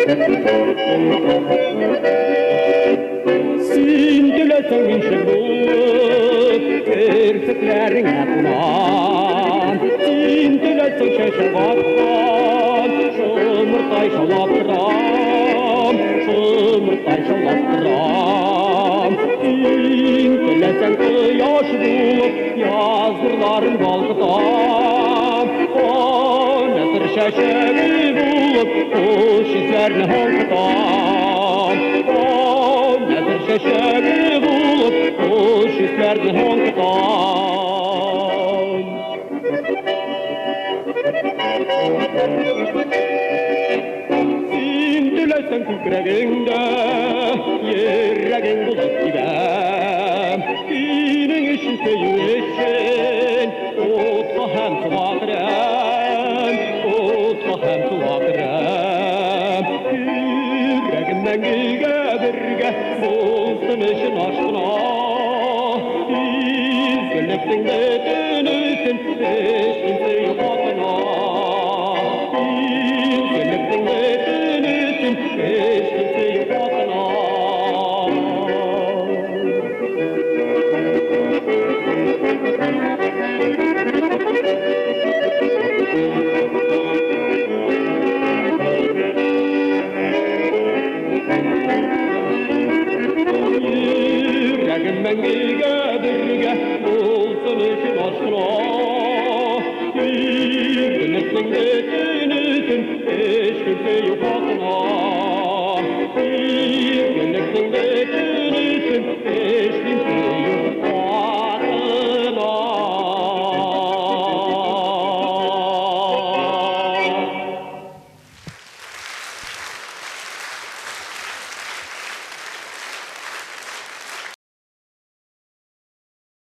Sen dilersen minşik bulup kirpiklerine kuman. Sen dilersen şeşe bakkan, şımırtay şalaptıram, şımırtay şalaptıram. Sen dilersen kıyaş bulup yazdırların balgıtam. Nesir şeşeği bulup kuş izlerini halkıtam. Nesir şeşeği bulup kuş izlerini halkıtam. Sen dilersen kükreğinde yerreğin bulup gidem. Senin için söyü için otla hem sıvakırem, otla hem sıvakırem. Yüreğimden gilge birge bulsun işin aşkına. İzgünlükten de dönüsün hiç kimse yok adına. İzgünlükten de dönüsün hiç kimse yok adına. Yüreğimden gilge birge bulsun işin aşkına. Yüreğimden de dönüsün hiç kimse yok adına. Yüreğimden de dönüsün